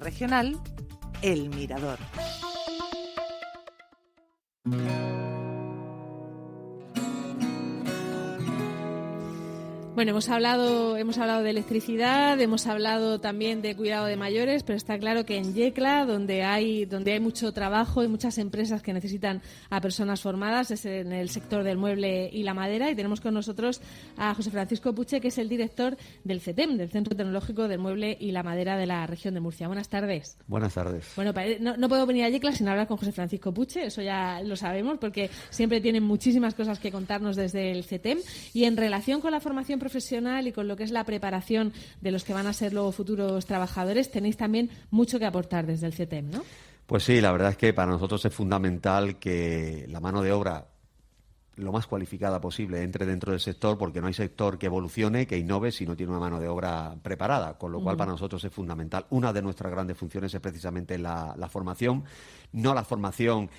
Regional El Mirador. Bueno, hemos hablado de electricidad, hemos hablado también de cuidado de mayores, pero está claro que en Yecla, donde hay mucho trabajo y muchas empresas que necesitan a personas formadas, es en el sector del mueble y la madera, y tenemos con nosotros a José Francisco Puche, que es el director del CETEM, del Centro Tecnológico del Mueble y la Madera de la región de Murcia. Buenas tardes. Buenas tardes. Bueno, no puedo venir a Yecla sin hablar con José Francisco Puche, eso ya lo sabemos, porque siempre tienen muchísimas cosas que contarnos desde el CETEM, y en relación con la formación profesional y con lo que es la preparación de los que van a ser luego futuros trabajadores, tenéis también mucho que aportar desde el CETEM, ¿no? Pues sí, la verdad es que para nosotros es fundamental que la mano de obra lo más cualificada posible entre dentro del sector, porque no hay sector que evolucione, que innove, si no tiene una mano de obra preparada, con lo cual para nosotros es fundamental. Una de nuestras grandes funciones es precisamente la formación, no la formación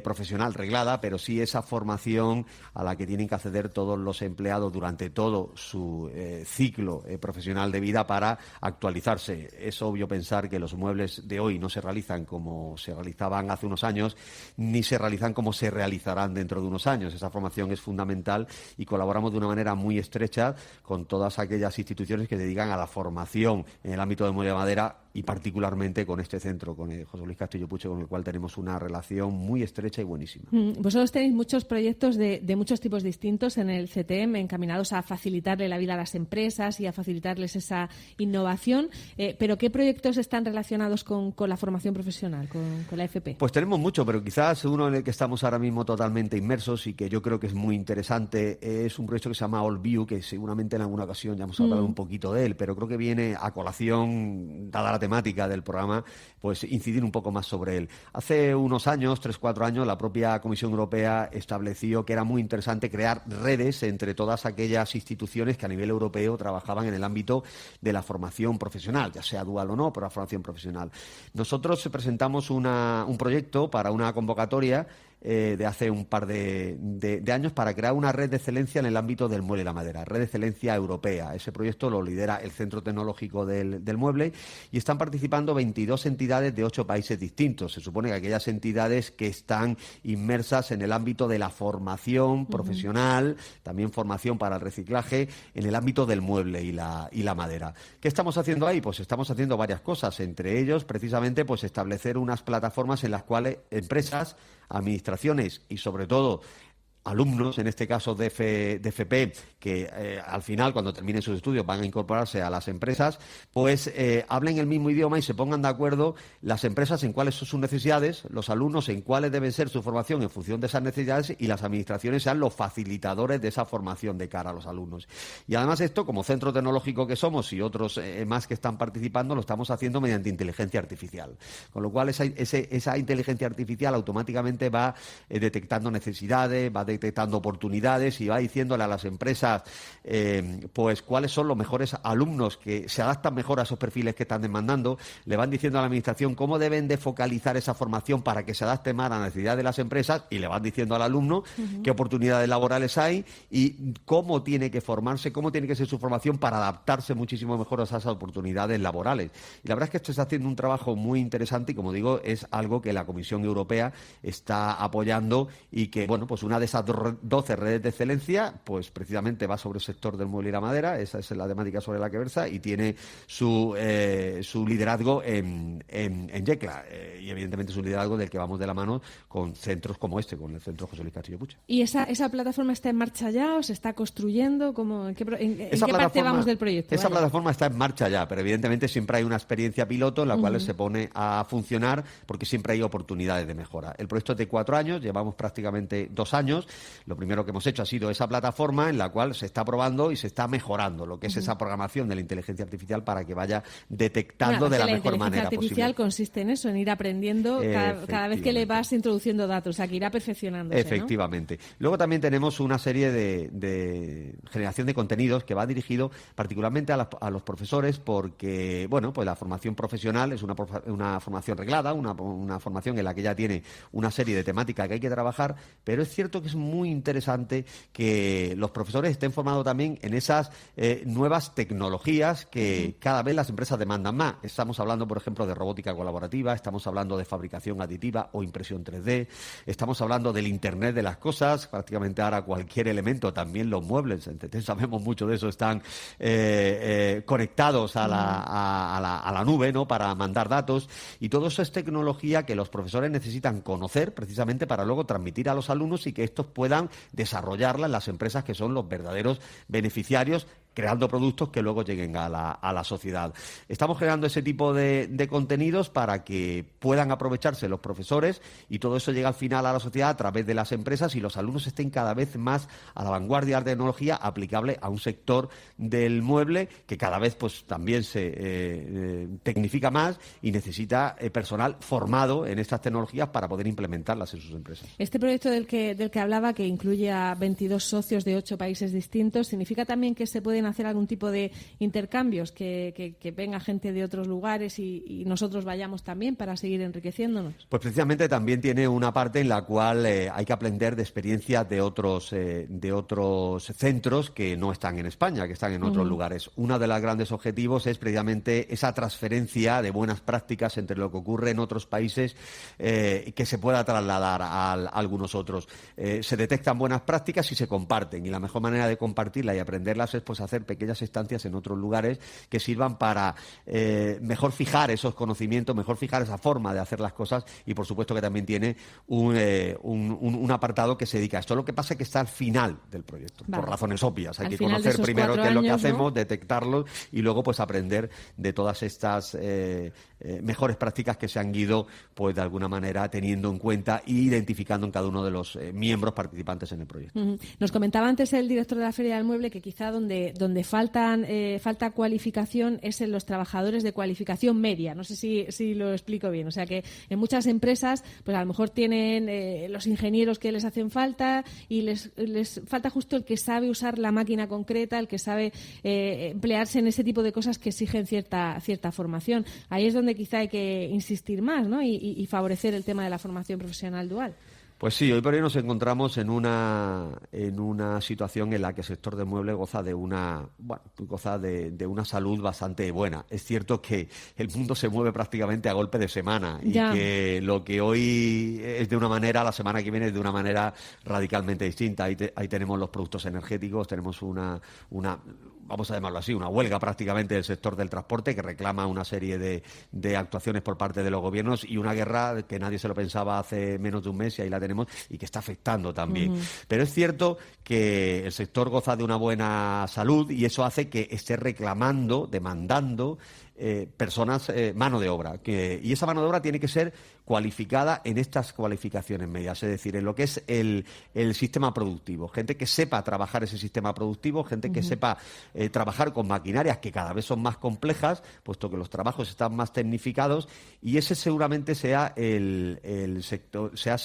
profesional reglada, pero sí esa formación a la que tienen que acceder todos los empleados durante todo su ciclo profesional de vida para actualizarse. Es obvio pensar que los muebles de hoy no se realizan como se realizaban hace unos años, ni se realizan como se realizarán dentro de unos años. Esa formación es fundamental y colaboramos de una manera muy estrecha con todas aquellas instituciones que se dedican a la formación en el ámbito del mueble de madera, y particularmente con este centro, con el José Luis Castillo Puche, con el cual tenemos una relación muy estrecha y buenísima. Vosotros tenéis muchos proyectos de muchos tipos distintos en el CTM, encaminados a facilitarle la vida a las empresas y a facilitarles esa innovación, pero ¿qué proyectos están relacionados con la formación profesional, con la FP? Pues tenemos mucho, pero quizás uno en el que estamos ahora mismo totalmente inmersos y que yo creo que es muy interesante es un proyecto que se llama AllView, que seguramente en alguna ocasión ya hemos hablado un poquito de él, pero creo que viene a colación, dada la temática del programa, pues incidir un poco más sobre él. Hace unos años, 3-4 años, la propia Comisión Europea estableció que era muy interesante crear redes entre todas aquellas instituciones que a nivel europeo trabajaban en el ámbito de la formación profesional, ya sea dual o no, pero la formación profesional. Nosotros presentamos un proyecto para una convocatoria de hace un par de años para crear una red de excelencia en el ámbito del mueble y la madera, red de excelencia europea. Ese proyecto lo lidera el Centro Tecnológico del Mueble y están participando 22 entidades de 8 países distintos. Se supone que aquellas entidades que están inmersas en el ámbito de la formación profesional, también formación para el reciclaje, en el ámbito del mueble y la madera. ¿Qué estamos haciendo ahí? Pues estamos haciendo varias cosas, entre ellos precisamente pues establecer unas plataformas en las cuales empresas, administraciones y sobre todo alumnos, en este caso de FP, que al final, cuando terminen sus estudios, van a incorporarse a las empresas, pues hablen el mismo idioma y se pongan de acuerdo las empresas en cuáles son sus necesidades, los alumnos en cuáles debe ser su formación en función de esas necesidades y las administraciones sean los facilitadores de esa formación de cara a los alumnos. Y además esto, como centro tecnológico que somos y otros más que están participando, lo estamos haciendo mediante inteligencia artificial. Con lo cual esa inteligencia artificial automáticamente va detectando necesidades, va detectando oportunidades y va diciéndole a las empresas pues cuáles son los mejores alumnos que se adaptan mejor a esos perfiles que están demandando. Le van diciendo a la administración cómo deben de focalizar esa formación para que se adapte más a la necesidad de las empresas y le van diciendo al alumno qué oportunidades laborales hay y cómo tiene que formarse, cómo tiene que ser su formación para adaptarse muchísimo mejor a esas oportunidades laborales. Y la verdad es que esto está haciendo un trabajo muy interesante y, como digo, es algo que la Comisión Europea está apoyando y que, bueno, pues una de esas 12 redes de excelencia, pues precisamente va sobre el sector del mueble y la madera, esa es la temática sobre la que versa y tiene su liderazgo en Yecla y evidentemente su liderazgo del que vamos de la mano con centros como este, con el centro José Luis Castillo Puche. ¿Y esa plataforma está en marcha ya o se está construyendo? ¿En qué parte vamos del proyecto? Esa plataforma está en marcha ya, pero evidentemente siempre hay una experiencia piloto en la cual se pone a funcionar porque siempre hay oportunidades de mejora. El proyecto es de 4 años, llevamos prácticamente 2 años. Lo primero que hemos hecho ha sido esa plataforma en la cual se está probando y se está mejorando lo que es esa programación de la inteligencia artificial para que vaya detectando de la mejor manera posible. La inteligencia artificial consiste en eso, en ir aprendiendo cada vez que le vas introduciendo datos, o sea, que irá perfeccionándose, efectivamente. ¿No? Luego también tenemos una serie de generación de contenidos que va dirigido particularmente a los profesores, porque, bueno, pues la formación profesional es una formación reglada, una formación en la que ya tiene una serie de temáticas que hay que trabajar, pero es cierto que es muy interesante que los profesores estén formados también en esas nuevas tecnologías que cada vez las empresas demandan más. Estamos hablando, por ejemplo, de robótica colaborativa, estamos hablando de fabricación aditiva o impresión 3D, estamos hablando del Internet de las cosas, prácticamente ahora cualquier elemento, también los muebles, sabemos mucho de eso, están conectados a la nube, ¿no?, para mandar datos, y todo eso es tecnología que los profesores necesitan conocer precisamente para luego transmitir a los alumnos y que estos puedan desarrollarla en las empresas que son los verdaderos beneficiarios, creando productos que luego lleguen a la sociedad. Estamos creando ese tipo de contenidos para que puedan aprovecharse los profesores y todo eso llega al final a la sociedad a través de las empresas y los alumnos estén cada vez más a la vanguardia de la tecnología aplicable a un sector del mueble que cada vez pues también se tecnifica más y necesita personal formado en estas tecnologías para poder implementarlas en sus empresas. Este proyecto del que hablaba, que incluye a 22 socios de 8 países distintos, ¿significa también que se pueden hacer algún tipo de intercambios, que venga gente de otros lugares y nosotros vayamos también para seguir enriqueciéndonos? Pues precisamente también tiene una parte en la cual hay que aprender de experiencias de otros centros que no están en España, que están en otros lugares. Uno de los grandes objetivos es precisamente esa transferencia de buenas prácticas entre lo que ocurre en otros países que se pueda trasladar a algunos otros. Se detectan buenas prácticas y se comparten, y la mejor manera de compartirlas y aprenderlas es pues hacer pequeñas estancias en otros lugares que sirvan para mejor fijar esos conocimientos, mejor fijar esa forma de hacer las cosas, y por supuesto que también tiene un apartado que se dedica a esto. Lo que pasa es que está al final del proyecto, por razones obvias. Hay que conocer primero qué es lo que hacemos, detectarlo y luego pues aprender de todas estas mejores prácticas que se han ido pues de alguna manera teniendo en cuenta e identificando en cada uno de los miembros participantes en el proyecto. Nos comentaba antes el director de la Feria del Mueble que quizá donde falta cualificación es en los trabajadores de cualificación media. No sé si lo explico bien. O sea que en muchas empresas pues a lo mejor tienen los ingenieros que les hacen falta y les falta justo el que sabe usar la máquina concreta, el que sabe emplearse en ese tipo de cosas que exigen cierta formación. Ahí es donde quizá hay que insistir más, ¿no? Y favorecer el tema de la formación profesional dual. Pues sí, hoy por hoy nos encontramos en una situación en la que el sector del mueble goza de una salud bastante buena. Es cierto que el mundo se mueve prácticamente a golpe de semana y que lo que hoy es de una manera, la semana que viene es de una manera radicalmente distinta. Ahí tenemos los productos energéticos, tenemos una vamos a llamarlo así, una huelga prácticamente del sector del transporte que reclama una serie de actuaciones por parte de los gobiernos y una guerra que nadie se lo pensaba hace menos de un mes y ahí la tenemos y que está afectando también. Pero es cierto que el sector goza de una buena salud y eso hace que esté reclamando, demandando personas, mano de obra. Y esa mano de obra tiene que ser cualificada en estas cualificaciones medias, es decir, en lo que es el sistema productivo. Gente que sepa trabajar ese sistema productivo, gente que sepa trabajar con maquinarias que cada vez son más complejas, puesto que los trabajos están más tecnificados, y ese seguramente sea el sector, sea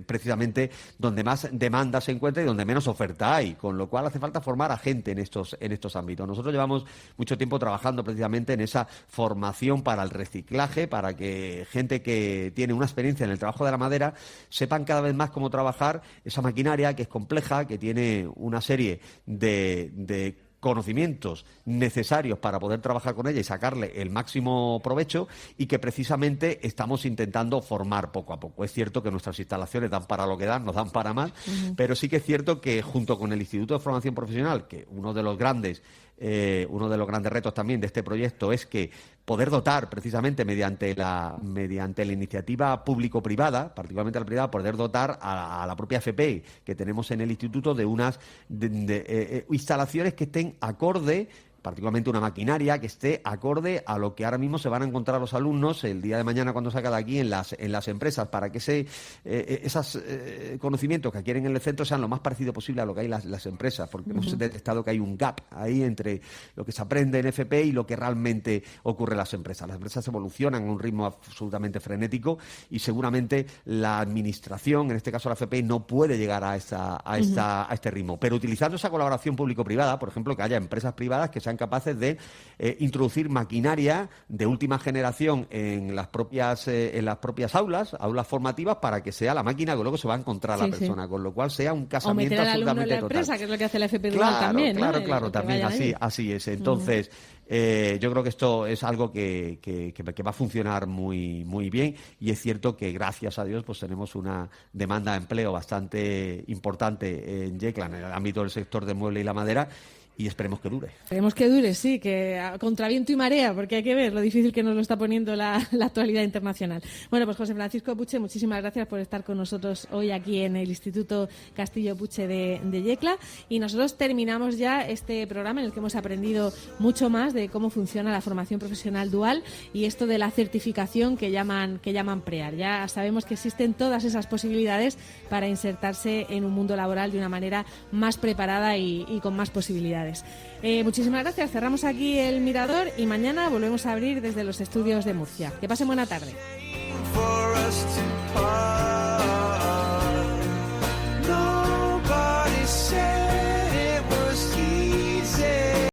precisamente donde más demanda se encuentra y donde menos oferta hay, con lo cual hace falta formar a gente en estos ámbitos. Nosotros llevamos mucho tiempo trabajando precisamente en esa formación para el reciclaje, para que gente que tiene una experiencia en el trabajo de la madera sepan cada vez más cómo trabajar esa maquinaria que es compleja, que tiene una serie de conocimientos necesarios para poder trabajar con ella y sacarle el máximo provecho, y que precisamente estamos intentando formar poco a poco. Es cierto que nuestras instalaciones dan para lo que dan, nos dan para más, pero sí que es cierto que junto con el Instituto de Formación Profesional, que uno de los grandes retos también de este proyecto es que poder dotar precisamente mediante la iniciativa público-privada, particularmente la privada, poder dotar a la propia FP que tenemos en el instituto de unas instalaciones que estén acorde particularmente una maquinaria que esté acorde a lo que ahora mismo se van a encontrar los alumnos el día de mañana cuando salga de aquí en las empresas, para que esos conocimientos que adquieren en el centro sean lo más parecido posible a lo que hay en las empresas, porque hemos detectado que hay un gap ahí entre lo que se aprende en FP y lo que realmente ocurre en las empresas. Las empresas evolucionan a un ritmo absolutamente frenético y seguramente la administración, en este caso la FP, no puede llegar a este ritmo. Pero utilizando esa colaboración público-privada, por ejemplo, que haya empresas privadas que sean capaces de introducir maquinaria de última generación en las propias aulas formativas, para que sea la máquina que luego se va a encontrar la persona, con lo cual sea un casamiento absolutamente en la total. Empresa, que es lo que hace la FP Dual también, ¿no? Claro, también así es. Entonces, yo creo que esto es algo que va a funcionar muy, muy bien, y es cierto que gracias a Dios pues tenemos una demanda de empleo bastante importante en Yecla, en el ámbito del sector del mueble y la madera, y esperemos que dure. Esperemos que dure, sí, que a contra viento y marea, porque hay que ver lo difícil que nos lo está poniendo la actualidad internacional. Bueno, pues José Francisco Puche, muchísimas gracias por estar con nosotros hoy aquí en el Instituto Castillo Puche de Yecla, y nosotros terminamos ya este programa en el que hemos aprendido mucho más de cómo funciona la formación profesional dual y esto de la certificación que llaman PREAR. Ya sabemos que existen todas esas posibilidades para insertarse en un mundo laboral de una manera más preparada y con más posibilidades. Muchísimas gracias. Cerramos aquí el Mirador y mañana volvemos a abrir desde los estudios de Murcia. Que pasen buena tarde.